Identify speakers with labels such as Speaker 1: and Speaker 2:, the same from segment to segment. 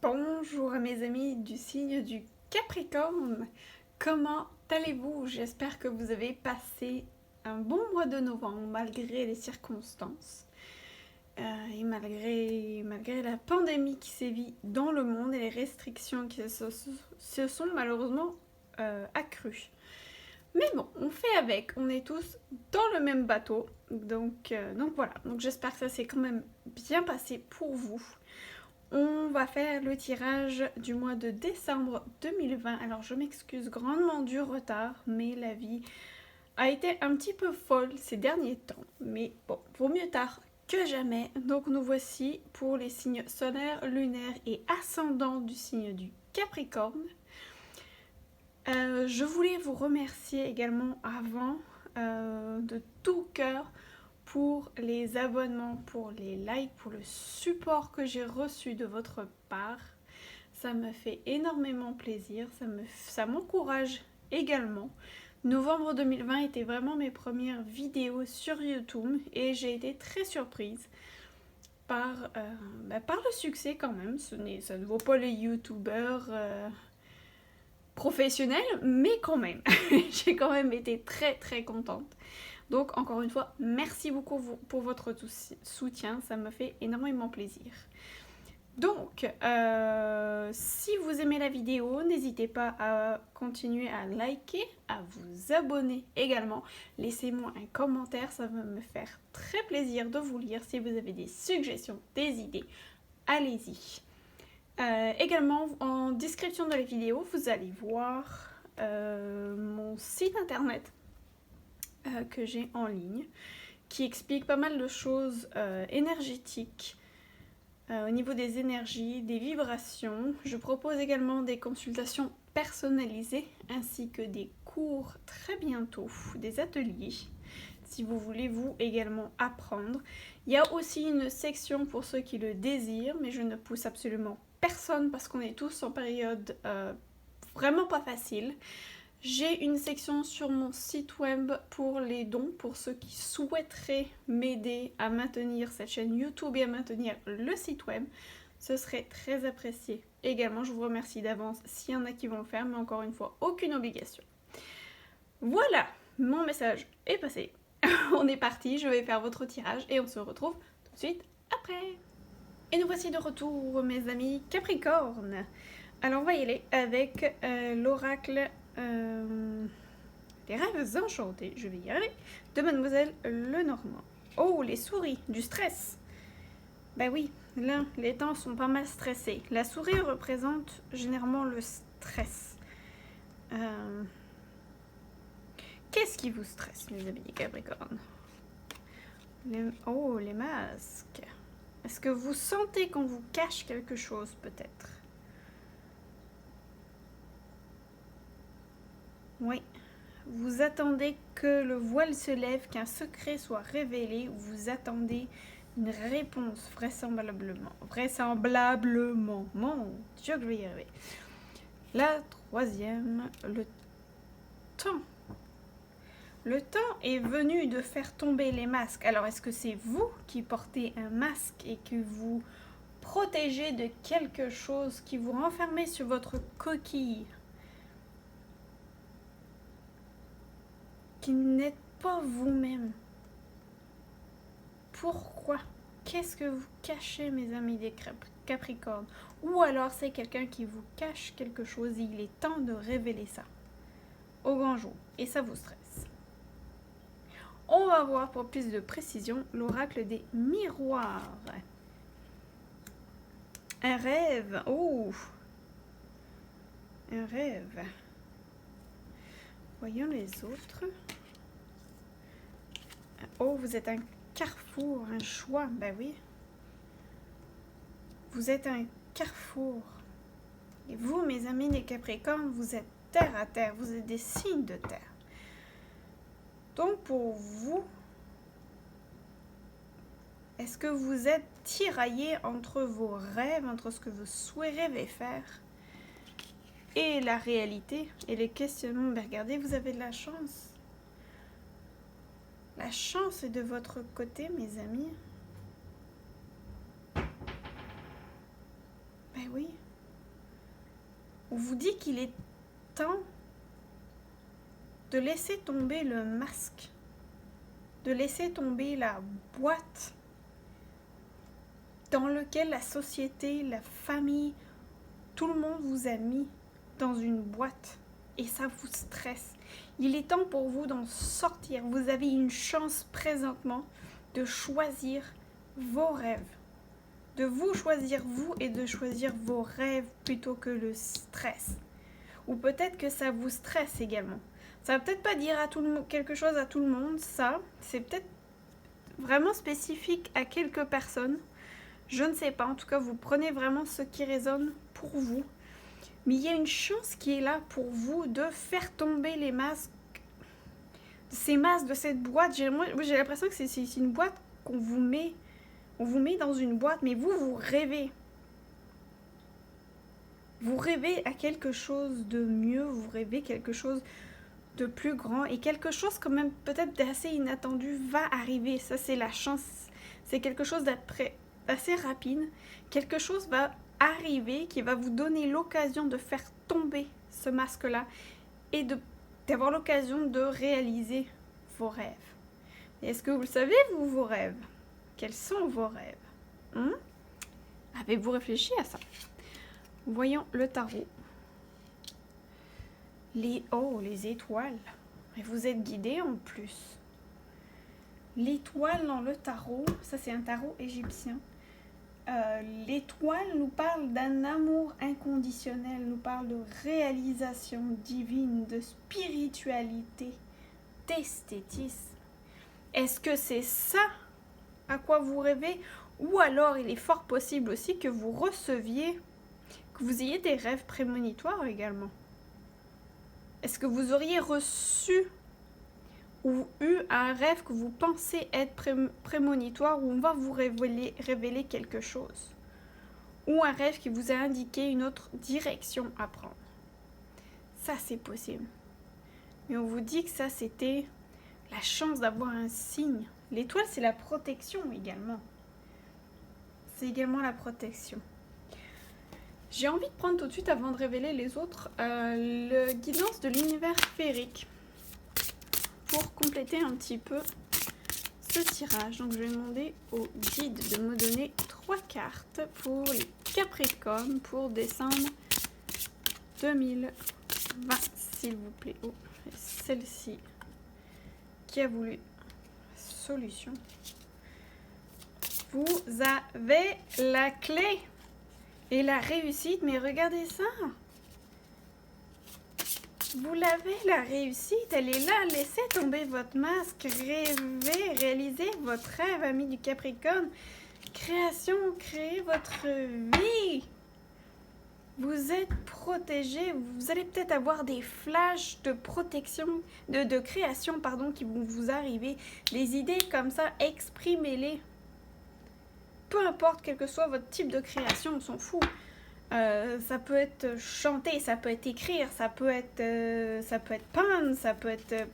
Speaker 1: Bonjour à mes amis du signe du Capricorne. Comment allez-vous? J'espère que vous avez passé un bon mois de novembre malgré les circonstances et malgré la pandémie qui sévit dans le monde et les restrictions qui se sont malheureusement accrues. Mais bon, on fait avec, on est tous dans le même bateau, donc voilà. Donc j'espère que ça s'est quand même bien passé pour vous. On va faire le tirage du mois de décembre 2020. Alors je m'excuse grandement du retard, mais la vie a été un petit peu folle ces derniers temps. Mais bon, vaut mieux tard que jamais. Donc nous voici pour les signes solaires, lunaires et ascendants du signe du Capricorne. Je voulais vous remercier également avant de tout cœur pour les abonnements, pour les likes, pour le support que j'ai reçu de votre part. Ça me fait énormément plaisir, ça m'encourage également. Novembre 2020 était vraiment mes premières vidéos sur YouTube et j'ai été très surprise par le succès quand même. Ça ne vaut pas les youtubeurs professionnels, mais quand même. J'ai quand même été très très contente. Donc encore une fois, merci beaucoup pour votre soutien, ça me fait énormément plaisir. Donc, si vous aimez la vidéo, n'hésitez pas à continuer à liker, à vous abonner également. Laissez-moi un commentaire, ça va me faire très plaisir de vous lire. Si vous avez des suggestions, des idées, allez-y. Également, en description de la vidéo, vous allez voir mon site internet que j'ai en ligne, qui explique pas mal de choses énergétiques au niveau des énergies, des vibrations. Je propose également des consultations personnalisées ainsi que des cours très bientôt, des ateliers, si vous voulez vous également apprendre. Il y a aussi une section pour ceux qui le désirent, mais je ne pousse absolument personne parce qu'on est tous en période vraiment pas facile. J'ai une section sur mon site web pour les dons, pour ceux qui souhaiteraient m'aider à maintenir cette chaîne YouTube et à maintenir le site web. Ce serait très apprécié. Également, je vous remercie d'avance s'il y en a qui vont le faire, mais encore une fois, aucune obligation. Voilà, mon message est passé. On est parti, je vais faire votre tirage et on se retrouve tout de suite après. Et nous voici de retour, mes amis Capricorne. Alors, on va y aller avec l'oracle les rêves enchantés, je vais y arriver, de Mademoiselle Lenormand. Oh, les souris, du stress. Ben oui, là, les temps sont pas mal stressés. La souris représente généralement le stress. Qu'est-ce qui vous stresse, mes amis Capricorne? Oh, les masques. Est-ce que vous sentez qu'on vous cache quelque chose, peut-être? Oui. Vous attendez que le voile se lève, qu'un secret soit révélé, ou vous attendez une réponse vraisemblablement. Vraisemblablement. Mon Dieu, que je vais y arriver. La troisième, le temps. Le temps est venu de faire tomber les masques. Alors, est-ce que c'est vous qui portez un masque et que vous protégez de quelque chose, qui vous renfermez sur votre coquille, qui n'êtes pas vous-même? Pourquoi? Qu'est-ce que vous cachez, mes amis des Capricornes? Ou alors c'est quelqu'un qui vous cache quelque chose et il est temps de révéler ça au grand jour. Et ça vous stresse. On va voir pour plus de précision l'oracle des miroirs. Un rêve. Oh! Un rêve. Voyons les autres. Oh, vous êtes un carrefour, un choix. Ben oui. Vous êtes un carrefour. Et vous, mes amis les Capricornes, vous êtes terre à terre. Vous êtes des signes de terre. Donc pour vous, est-ce que vous êtes tiraillé entre vos rêves, entre ce que vous souhaitez faire et la réalité et les questionnements? Ben regardez, vous avez de la chance. La chance est de votre côté, mes amis. Ben oui. on vous dit qu'il est temps de laisser tomber le masque, de laisser tomber la boîte dans laquelle la société, la famille, tout le monde vous a mis dans une boîte et ça vous stresse. Il est temps pour vous d'en sortir. Vous avez une chance présentement de choisir vos rêves, de vous choisir vous et de choisir vos rêves plutôt que le stress. Ou peut-être que ça vous stresse également. Ça va peut-être pas dire à tout le monde, quelque chose à tout le monde, ça. C'est peut-être vraiment spécifique à quelques personnes. Je ne sais pas, en tout cas, vous prenez vraiment ce qui résonne pour vous. Mais il y a une chance qui est là pour vous de faire tomber les masques, ces masques de cette boîte. J'ai l'impression que c'est une boîte qu'on vous met. On vous met dans une boîte, mais vous rêvez. Vous rêvez à quelque chose de mieux, vous rêvez quelque chose de plus grand et quelque chose quand même peut-être d'assez inattendu va arriver. Ça, c'est la chance. C'est quelque chose d'assez rapide. Quelque chose va arriver qui va vous donner l'occasion de faire tomber ce masque-là et d'avoir l'occasion de réaliser vos rêves. Est-ce que vous le savez, vous, vos rêves? Quels sont vos rêves? Avez-vous réfléchi à ça? Voyons le tarot. Les étoiles. Et vous êtes guidé en plus. L'étoile dans le tarot, ça c'est un tarot égyptien. L'étoile nous parle d'un amour inconditionnel, nous parle de réalisation divine, de spiritualité, d'esthétisme. Est-ce que c'est ça à quoi vous rêvez? Ou alors il est fort possible aussi que vous receviez, que vous ayez des rêves prémonitoires également. Est-ce que vous auriez reçu ou eu un rêve que vous pensez être prémonitoire où on va vous révéler quelque chose? Ou un rêve qui vous a indiqué une autre direction à prendre? Ça, c'est possible. Mais on vous dit que ça, c'était la chance d'avoir un signe. L'étoile, c'est la protection également. C'est également la protection. J'ai envie de prendre tout de suite, avant de révéler les autres, le guidance de l'univers féerique pour compléter un petit peu ce tirage. Donc je vais demander au guide de me donner 3 cartes pour les Capricornes pour décembre 2020, s'il vous plaît. Oh, celle-ci qui a voulu solution. Vous avez la clé et la réussite, mais regardez ça. Vous l'avez, la réussite, elle est là. Laissez tomber votre masque, rêvez, réalisez votre rêve, ami du Capricorne. Création, créez votre vie. Vous êtes protégé, vous allez peut-être avoir des flashs de protection, de création, pardon, qui vont vous arriver. Des idées comme ça, exprimez-les. Peu importe, quel que soit votre type de création, on s'en fout. Ça peut être chanter, ça peut être écrire, ça peut être peindre, ça peut être...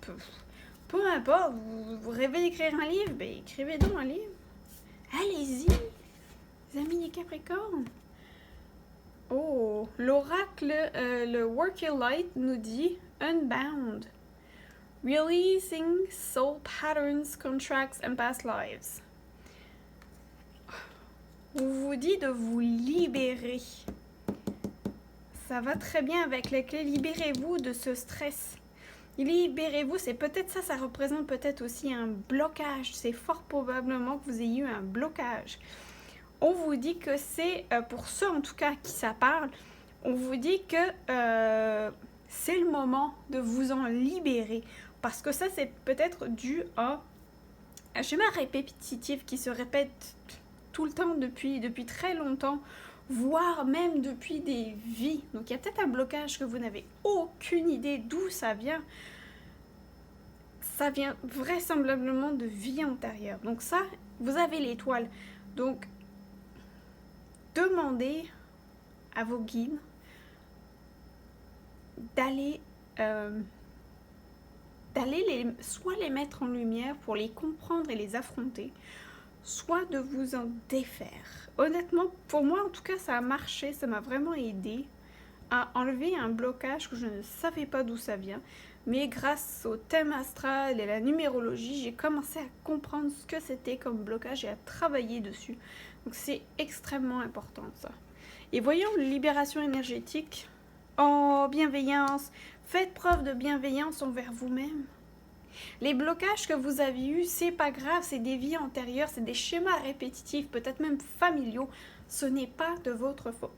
Speaker 1: peu importe, vous rêvez d'écrire un livre, ben écrivez donc un livre. Allez-y, les amis des Capricornes. Oh, l'oracle, le Work Your Light nous dit Unbound. Releasing soul patterns, contracts and past lives. On vous dit de vous libérer. Ça va très bien avec les clés. Libérez-vous de ce stress. Libérez-vous, c'est peut-être ça, ça représente peut-être aussi un blocage. C'est fort probablement que vous ayez eu un blocage. On vous dit que c'est, pour ceux en tout cas qui ça parle, on vous dit que c'est le moment de vous en libérer. Parce que ça, c'est peut-être dû à un schéma répétitif qui se répète tout le temps depuis très longtemps, voire même depuis des vies. Donc il y a peut-être un blocage que vous n'avez aucune idée d'où ça vient. Ça vient vraisemblablement de vie antérieure. Donc ça, vous avez l'étoile. Donc demandez à vos guides d'aller soit les mettre en lumière pour les comprendre et les affronter, soit de vous en défaire. Honnêtement, pour moi en tout cas, ça a marché, ça m'a vraiment aidé. à enlever un blocage que je ne savais pas d'où ça vient. Mais grâce au thème astral et la numérologie, j'ai commencé à comprendre ce que c'était comme blocage et à travailler dessus. Donc c'est extrêmement important ça. Et voyons libération énergétique. Oh, bienveillance. Faites preuve de bienveillance envers vous-même. Les blocages que vous avez eus, c'est pas grave, c'est des vies antérieures, c'est des schémas répétitifs, peut-être même familiaux. Ce n'est pas de votre faute.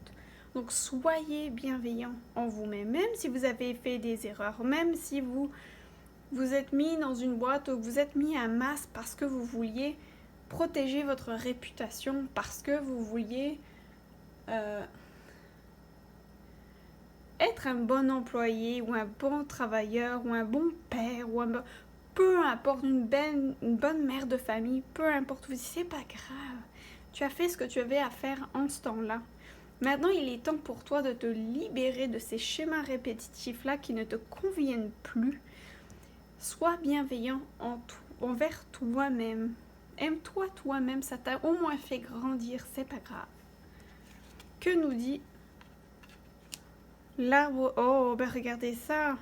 Speaker 1: Donc soyez bienveillant en vous-même, même si vous avez fait des erreurs, même si vous êtes mis dans une boîte ou vous êtes mis un masque parce que vous vouliez protéger votre réputation, parce que vous vouliez être un bon employé ou un bon travailleur ou un bon père ou peu importe, une bonne mère de famille, peu importe, c'est pas grave. Tu as fait ce que tu avais à faire en ce temps-là. Maintenant, il est temps pour toi de te libérer de ces schémas répétitifs-là qui ne te conviennent plus. Sois bienveillant envers toi-même. Aime-toi toi-même, ça t'a au moins fait grandir, c'est pas grave. Que nous dit l'arbre? Oh, ben regardez ça.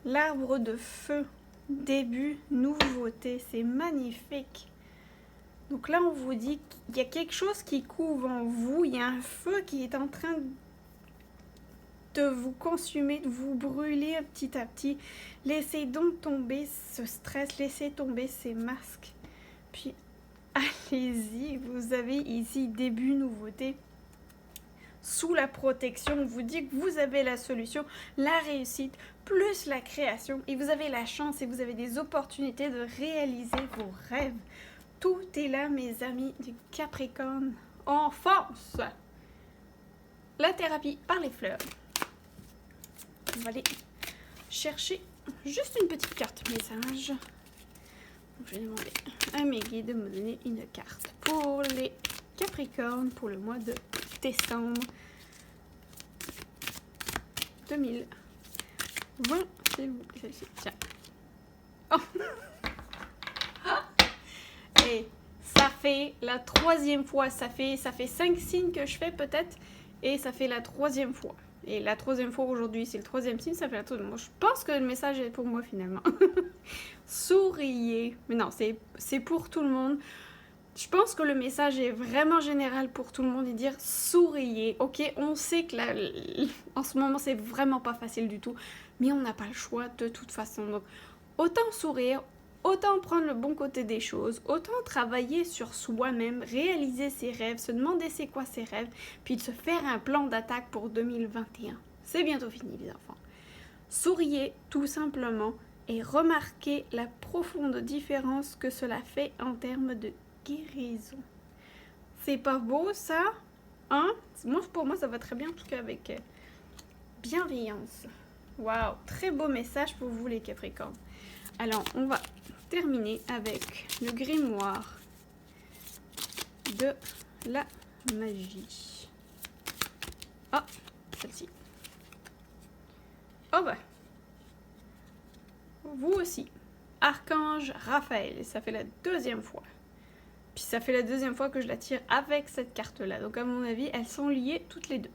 Speaker 1: L'arbre de feu. Début, nouveauté, c'est magnifique. Donc là, on vous dit qu'il y a quelque chose qui couve en vous, il y a un feu qui est en train de vous consumer, de vous brûler petit à petit. Laissez donc tomber ce stress, laissez tomber ces masques. Puis, allez-y, vous avez ici début, nouveauté. Sous la protection, on vous dit que vous avez la solution, la réussite, plus la création. Et vous avez la chance et vous avez des opportunités de réaliser vos rêves. Tout est là, mes amis du Capricorne. En force! La thérapie par les fleurs. On va aller chercher juste une petite carte message. Donc, je vais demander à mes guides de me donner une carte pour les Capricornes pour le mois de décembre 2020. S'il vous plaît, celle-ci. Tiens. Oh. Et ça fait la 3e fois. Ça fait 5 signes que je fais peut-être. Et ça fait la 3e fois. Et la 3e fois aujourd'hui, c'est le 3e signe, ça fait la 3e. Moi, je pense que le message est pour moi finalement. Souriez. Mais non, c'est pour tout le monde. Je pense que le message est vraiment général pour tout le monde et dire souriez. Ok, on sait que en ce moment, c'est vraiment pas facile du tout. Mais on n'a pas le choix de toute façon. Donc, autant sourire. Autant prendre le bon côté des choses, autant travailler sur soi-même, réaliser ses rêves, se demander c'est quoi ses rêves, puis de se faire un plan d'attaque pour 2021. C'est bientôt fini les enfants. Souriez tout simplement et remarquez la profonde différence que cela fait en termes de guérison. C'est pas beau ça? Hein? Pour moi ça va très bien, en tout cas avec bienveillance. Waouh, très beau message pour vous les Capricornes. Alors, on va terminer avec le grimoire de la magie. Ah, celle-ci. Oh bah. Vous aussi. Archange Raphaël. Ça fait la 2e fois. Puis ça fait la 2e fois que je la tire avec cette carte-là. Donc à mon avis, elles sont liées toutes les deux.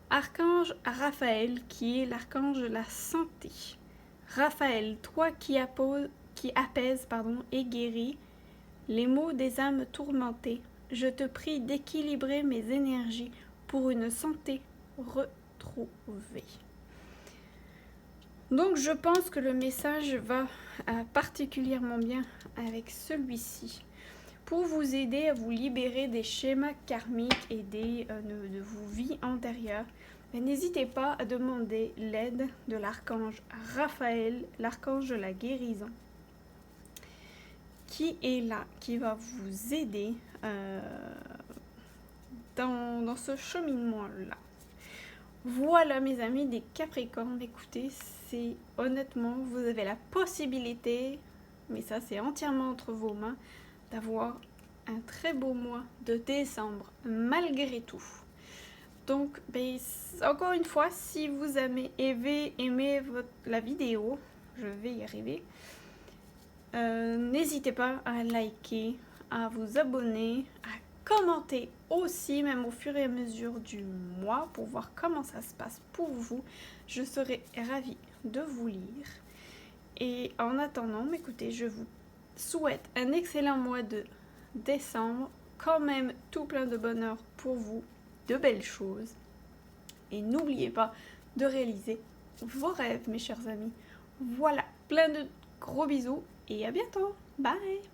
Speaker 1: Archange Raphaël, qui est l'archange de la santé. Raphaël, toi qui apaise et guéris les maux des âmes tourmentées, je te prie d'équilibrer mes énergies pour une santé retrouvée. Donc je pense que le message va particulièrement bien avec celui-ci. Pour vous aider à vous libérer des schémas karmiques et de vos vies antérieures, n'hésitez pas à demander l'aide de l'archange Raphaël, l'archange de la guérison, qui est là, qui va vous aider dans ce cheminement-là. Voilà mes amis des Capricornes, écoutez, c'est honnêtement, vous avez la possibilité, mais ça c'est entièrement entre vos mains, d'avoir un très beau mois de décembre, malgré tout. Donc, encore une fois, si vous avez aimé la vidéo, je vais y arriver, n'hésitez pas à liker, à vous abonner, à Commentez aussi, même au fur et à mesure du mois, pour voir comment ça se passe pour vous. Je serai ravie de vous lire. Et en attendant, écoutez, je vous souhaite un excellent mois de décembre, quand même tout plein de bonheur pour vous, de belles choses. Et n'oubliez pas de réaliser vos rêves, mes chers amis. Voilà, plein de gros bisous et à bientôt. Bye!